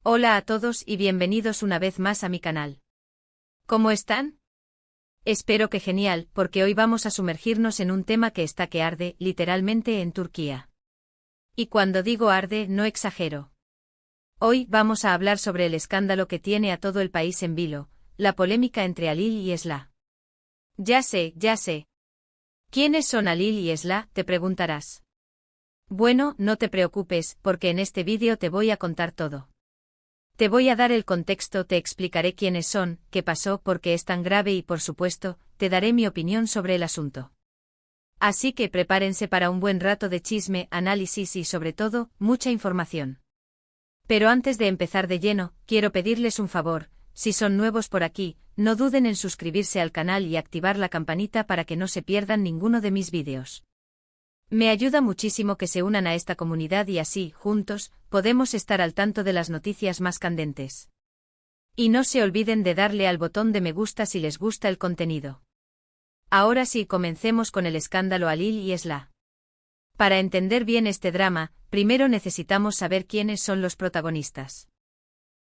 Hola a todos y bienvenidos una vez más a mi canal. ¿Cómo están? Espero que genial, porque hoy vamos a sumergirnos en un tema que está que arde, literalmente, en Turquía. Y cuando digo arde, no exagero. Hoy vamos a hablar sobre el escándalo que tiene a todo el país en vilo, la polémica entre Halil y Esla. Ya sé. ¿Quiénes son Halil y Esla?, te preguntarás. Bueno, no te preocupes, porque en este vídeo te voy a contar todo. Te voy a dar el contexto, te explicaré quiénes son, qué pasó, por qué es tan grave y, por supuesto, te daré mi opinión sobre el asunto. Así que prepárense para un buen rato de chisme, análisis y, sobre todo, mucha información. Pero antes de empezar de lleno, quiero pedirles un favor: si son nuevos por aquí, no duden en suscribirse al canal y activar la campanita para que no se pierdan ninguno de mis vídeos. Me ayuda muchísimo que se unan a esta comunidad y así, juntos, podemos estar al tanto de las noticias más candentes. Y no se olviden de darle al botón de me gusta si les gusta el contenido. Ahora sí, comencemos con el escándalo Halil y Esla. Para entender bien este drama, primero necesitamos saber quiénes son los protagonistas.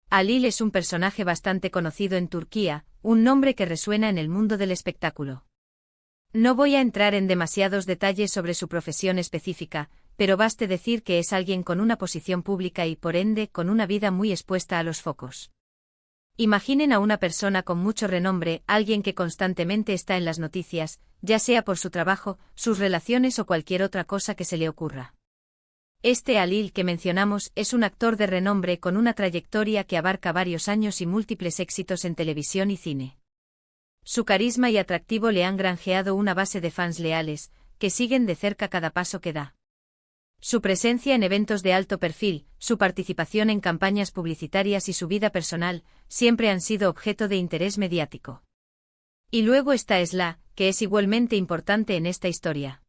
Halil es un personaje bastante conocido en Turquía, un nombre que resuena en el mundo del espectáculo. No voy a entrar en demasiados detalles sobre su profesión específica, pero baste decir que es alguien con una posición pública y, por ende, con una vida muy expuesta a los focos. Imaginen a una persona con mucho renombre, alguien que constantemente está en las noticias, ya sea por su trabajo, sus relaciones o cualquier otra cosa que se le ocurra. Este Halil que mencionamos es un actor de renombre con una trayectoria que abarca varios años y múltiples éxitos en televisión y cine. Su carisma y atractivo le han granjeado una base de fans leales, que siguen de cerca cada paso que da. Su presencia en eventos de alto perfil, su participación en campañas publicitarias y su vida personal, siempre han sido objeto de interés mediático. Y luego está Esla, que es igualmente importante en esta historia.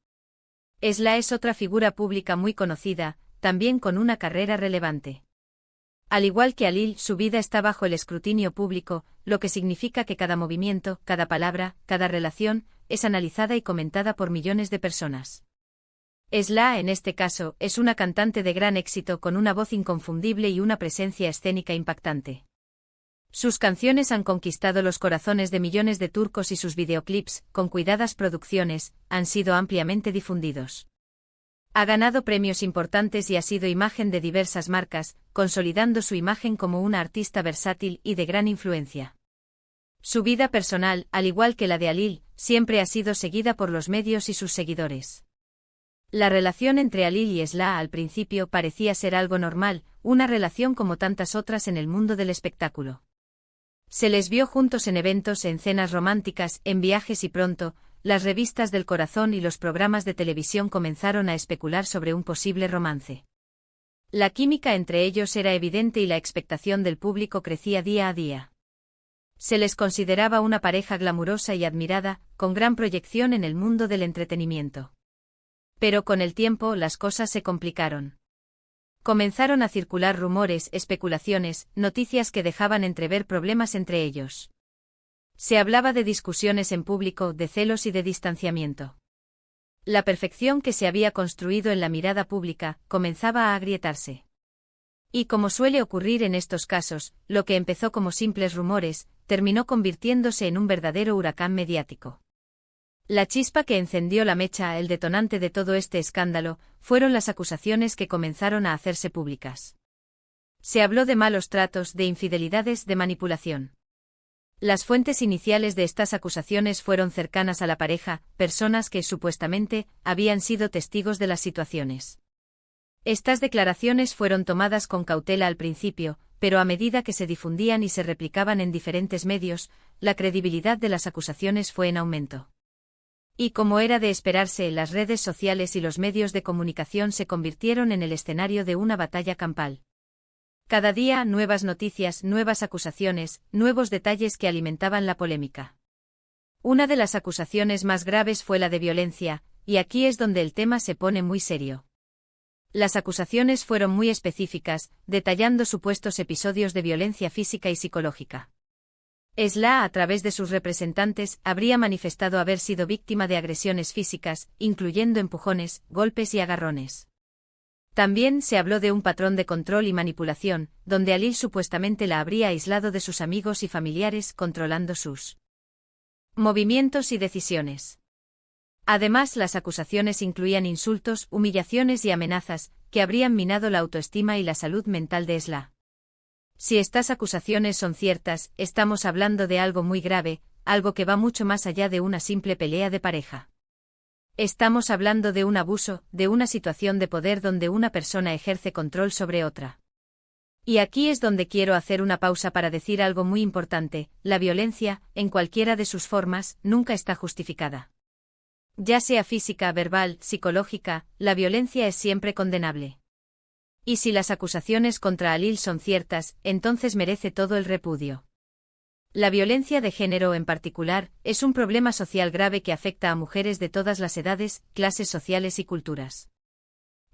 Esla es otra figura pública muy conocida, también con una carrera relevante. Al igual que Halil, su vida está bajo el escrutinio público, lo que significa que cada movimiento, cada palabra, cada relación, es analizada y comentada por millones de personas. Esla, en este caso, es una cantante de gran éxito con una voz inconfundible y una presencia escénica impactante. Sus canciones han conquistado los corazones de millones de turcos y sus videoclips, con cuidadas producciones, han sido ampliamente difundidos. Ha ganado premios importantes y ha sido imagen de diversas marcas, consolidando su imagen como una artista versátil y de gran influencia. Su vida personal, al igual que la de Halil, siempre ha sido seguida por los medios y sus seguidores. La relación entre Halil y Esla al principio parecía ser algo normal, una relación como tantas otras en el mundo del espectáculo. Se les vio juntos en eventos, en cenas románticas, en viajes y pronto, las revistas del corazón y los programas de televisión comenzaron a especular sobre un posible romance. La química entre ellos era evidente y la expectación del público crecía día a día. Se les consideraba una pareja glamurosa y admirada, con gran proyección en el mundo del entretenimiento. Pero con el tiempo las cosas se complicaron. Comenzaron a circular rumores, especulaciones, noticias que dejaban entrever problemas entre ellos. Se hablaba de discusiones en público, de celos y de distanciamiento. La perfección que se había construido en la mirada pública comenzaba a agrietarse. Y como suele ocurrir en estos casos, lo que empezó como simples rumores, terminó convirtiéndose en un verdadero huracán mediático. La chispa que encendió la mecha, el detonante de todo este escándalo, fueron las acusaciones que comenzaron a hacerse públicas. Se habló de malos tratos, de infidelidades, de manipulación. Las fuentes iniciales de estas acusaciones fueron cercanas a la pareja, personas que, supuestamente, habían sido testigos de las situaciones. Estas declaraciones fueron tomadas con cautela al principio, pero a medida que se difundían y se replicaban en diferentes medios, la credibilidad de las acusaciones fue en aumento. Y como era de esperarse, las redes sociales y los medios de comunicación se convirtieron en el escenario de una batalla campal. Cada día, nuevas noticias, nuevas acusaciones, nuevos detalles que alimentaban la polémica. Una de las acusaciones más graves fue la de violencia, y aquí es donde el tema se pone muy serio. Las acusaciones fueron muy específicas, detallando supuestos episodios de violencia física y psicológica. Esla, a través de sus representantes, habría manifestado haber sido víctima de agresiones físicas, incluyendo empujones, golpes y agarrones. También se habló de un patrón de control y manipulación, donde Alil supuestamente la habría aislado de sus amigos y familiares, controlando sus movimientos y decisiones. Además, las acusaciones incluían insultos, humillaciones y amenazas, que habrían minado la autoestima y la salud mental de Esla. Si estas acusaciones son ciertas, estamos hablando de algo muy grave, algo que va mucho más allá de una simple pelea de pareja. Estamos hablando de un abuso, de una situación de poder donde una persona ejerce control sobre otra. Y aquí es donde quiero hacer una pausa para decir algo muy importante: la violencia, en cualquiera de sus formas, nunca está justificada. Ya sea física, verbal, psicológica, la violencia es siempre condenable. Y si las acusaciones contra Alil son ciertas, entonces merece todo el repudio. La violencia de género en particular, es un problema social grave que afecta a mujeres de todas las edades, clases sociales y culturas.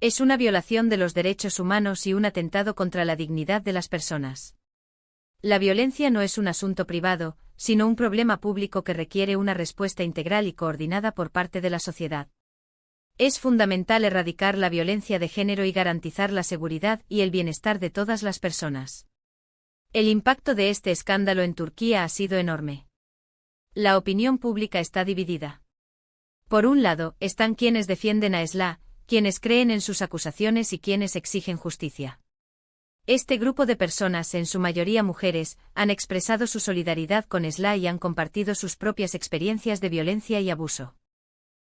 Es una violación de los derechos humanos y un atentado contra la dignidad de las personas. La violencia no es un asunto privado, sino un problema público que requiere una respuesta integral y coordinada por parte de la sociedad. Es fundamental erradicar la violencia de género y garantizar la seguridad y el bienestar de todas las personas. El impacto de este escándalo en Turquía ha sido enorme. La opinión pública está dividida. Por un lado, están quienes defienden a Esla, quienes creen en sus acusaciones y quienes exigen justicia. Este grupo de personas, en su mayoría mujeres, han expresado su solidaridad con Esla y han compartido sus propias experiencias de violencia y abuso.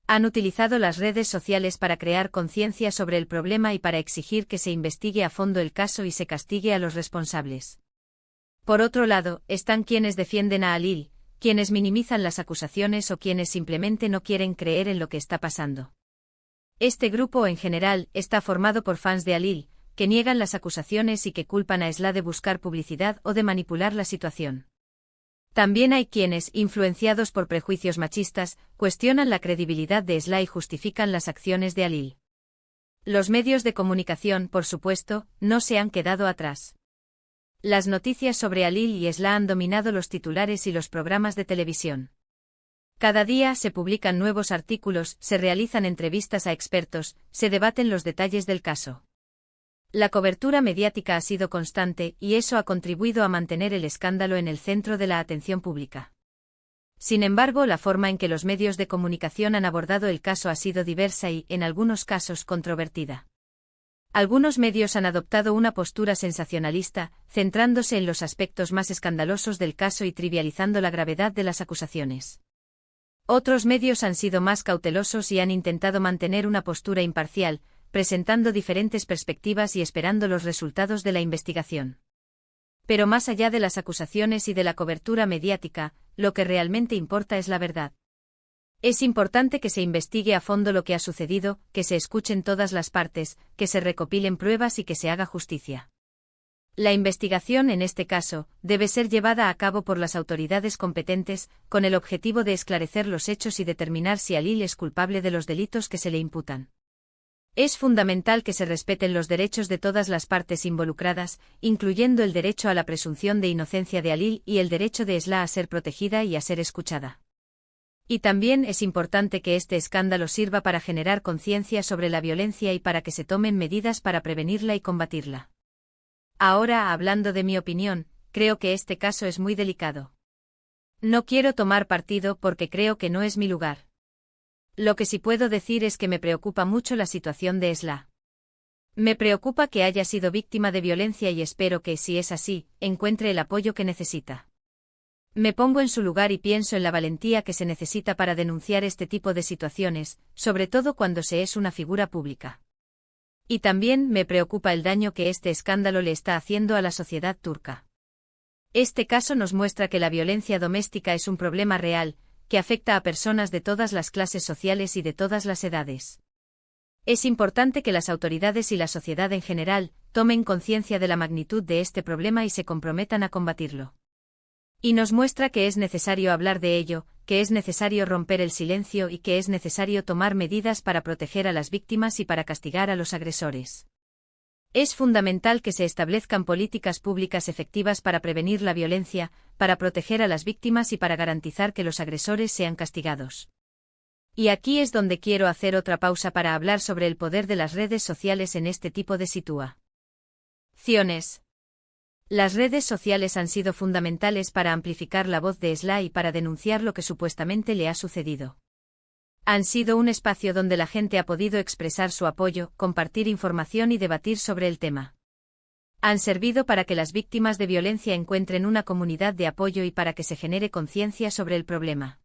Han utilizado las redes sociales para crear conciencia sobre el problema y para exigir que se investigue a fondo el caso y se castigue a los responsables. Por otro lado, están quienes defienden a Alil, quienes minimizan las acusaciones o quienes simplemente no quieren creer en lo que está pasando. Este grupo en general está formado por fans de Alil, que niegan las acusaciones y que culpan a Esla de buscar publicidad o de manipular la situación. También hay quienes, influenciados por prejuicios machistas, cuestionan la credibilidad de Esla y justifican las acciones de Alil. Los medios de comunicación, por supuesto, no se han quedado atrás. Las noticias sobre Alil y Esla han dominado los titulares y los programas de televisión. Cada día se publican nuevos artículos, se realizan entrevistas a expertos, se debaten los detalles del caso. La cobertura mediática ha sido constante y eso ha contribuido a mantener el escándalo en el centro de la atención pública. Sin embargo, la forma en que los medios de comunicación han abordado el caso ha sido diversa y, en algunos casos, controvertida. Algunos medios han adoptado una postura sensacionalista, centrándose en los aspectos más escandalosos del caso y trivializando la gravedad de las acusaciones. Otros medios han sido más cautelosos y han intentado mantener una postura imparcial, presentando diferentes perspectivas y esperando los resultados de la investigación. Pero más allá de las acusaciones y de la cobertura mediática, lo que realmente importa es la verdad. Es importante que se investigue a fondo lo que ha sucedido, que se escuchen todas las partes, que se recopilen pruebas y que se haga justicia. La investigación, en este caso, debe ser llevada a cabo por las autoridades competentes, con el objetivo de esclarecer los hechos y determinar si Alil es culpable de los delitos que se le imputan. Es fundamental que se respeten los derechos de todas las partes involucradas, incluyendo el derecho a la presunción de inocencia de Alil y el derecho de Esla a ser protegida y a ser escuchada. Y también es importante que este escándalo sirva para generar conciencia sobre la violencia y para que se tomen medidas para prevenirla y combatirla. Ahora, hablando de mi opinión, creo que este caso es muy delicado. No quiero tomar partido porque creo que no es mi lugar. Lo que sí puedo decir es que me preocupa mucho la situación de Esla. Me preocupa que haya sido víctima de violencia y espero que, si es así, encuentre el apoyo que necesita. Me pongo en su lugar y pienso en la valentía que se necesita para denunciar este tipo de situaciones, sobre todo cuando se es una figura pública. Y también me preocupa el daño que este escándalo le está haciendo a la sociedad turca. Este caso nos muestra que la violencia doméstica es un problema real, que afecta a personas de todas las clases sociales y de todas las edades. Es importante que las autoridades y la sociedad en general tomen conciencia de la magnitud de este problema y se comprometan a combatirlo. Y nos muestra que es necesario hablar de ello, que es necesario romper el silencio y que es necesario tomar medidas para proteger a las víctimas y para castigar a los agresores. Es fundamental que se establezcan políticas públicas efectivas para prevenir la violencia, para proteger a las víctimas y para garantizar que los agresores sean castigados. Y aquí es donde quiero hacer otra pausa para hablar sobre el poder de las redes sociales en este tipo de situaciones. Las redes sociales han sido fundamentales para amplificar la voz de Esla y para denunciar lo que supuestamente le ha sucedido. Han sido un espacio donde la gente ha podido expresar su apoyo, compartir información y debatir sobre el tema. Han servido para que las víctimas de violencia encuentren una comunidad de apoyo y para que se genere conciencia sobre el problema.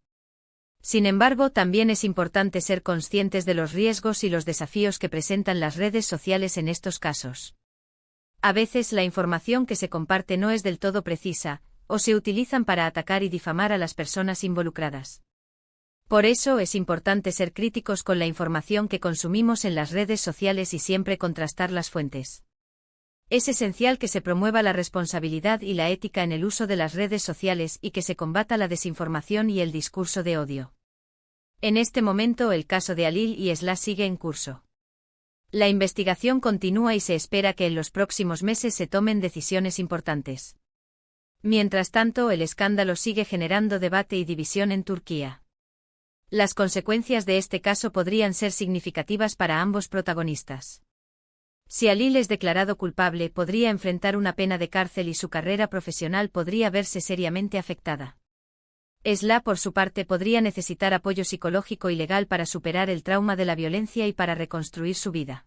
Sin embargo, también es importante ser conscientes de los riesgos y los desafíos que presentan las redes sociales en estos casos. A veces la información que se comparte no es del todo precisa, o se utilizan para atacar y difamar a las personas involucradas. Por eso es importante ser críticos con la información que consumimos en las redes sociales y siempre contrastar las fuentes. Es esencial que se promueva la responsabilidad y la ética en el uso de las redes sociales y que se combata la desinformación y el discurso de odio. En este momento el caso de Halil y Esla sigue en curso. La investigación continúa y se espera que en los próximos meses se tomen decisiones importantes. Mientras tanto, el escándalo sigue generando debate y división en Turquía. Las consecuencias de este caso podrían ser significativas para ambos protagonistas. Si Halil es declarado culpable, podría enfrentar una pena de cárcel y su carrera profesional podría verse seriamente afectada. Esla, por su parte, podría necesitar apoyo psicológico y legal para superar el trauma de la violencia y para reconstruir su vida.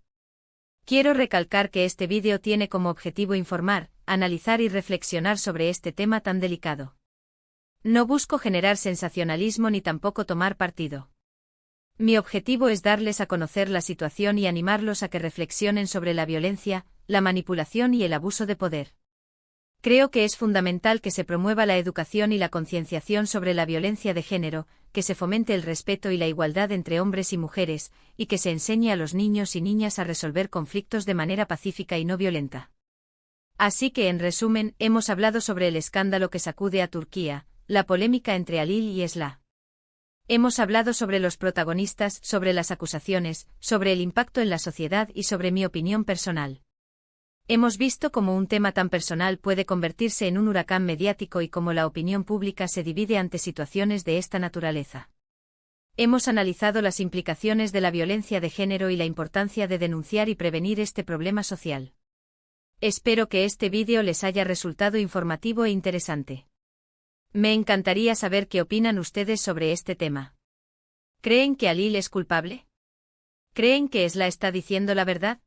Quiero recalcar que este vídeo tiene como objetivo informar, analizar y reflexionar sobre este tema tan delicado. No busco generar sensacionalismo ni tampoco tomar partido. Mi objetivo es darles a conocer la situación y animarlos a que reflexionen sobre la violencia, la manipulación y el abuso de poder. Creo que es fundamental que se promueva la educación y la concienciación sobre la violencia de género, que se fomente el respeto y la igualdad entre hombres y mujeres, y que se enseñe a los niños y niñas a resolver conflictos de manera pacífica y no violenta. Así que, en resumen, hemos hablado sobre el escándalo que sacude a Turquía, la polémica entre Halil y Esla. Hemos hablado sobre los protagonistas, sobre las acusaciones, sobre el impacto en la sociedad y sobre mi opinión personal. Hemos visto cómo un tema tan personal puede convertirse en un huracán mediático y cómo la opinión pública se divide ante situaciones de esta naturaleza. Hemos analizado las implicaciones de la violencia de género y la importancia de denunciar y prevenir este problema social. Espero que este vídeo les haya resultado informativo e interesante. Me encantaría saber qué opinan ustedes sobre este tema. ¿Creen que Halil es culpable? ¿Creen que Esla está diciendo la verdad?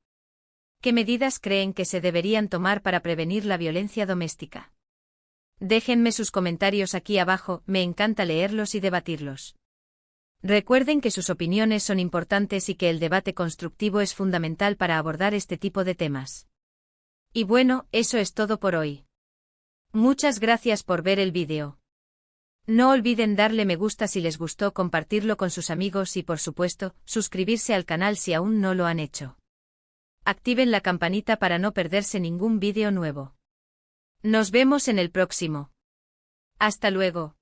¿Qué medidas creen que se deberían tomar para prevenir la violencia doméstica? Déjenme sus comentarios aquí abajo, me encanta leerlos y debatirlos. Recuerden que sus opiniones son importantes y que el debate constructivo es fundamental para abordar este tipo de temas. Y bueno, eso es todo por hoy. Muchas gracias por ver el vídeo. No olviden darle me gusta si les gustó, compartirlo con sus amigos y por supuesto, suscribirse al canal si aún no lo han hecho. Activen la campanita para no perderse ningún vídeo nuevo. Nos vemos en el próximo. Hasta luego.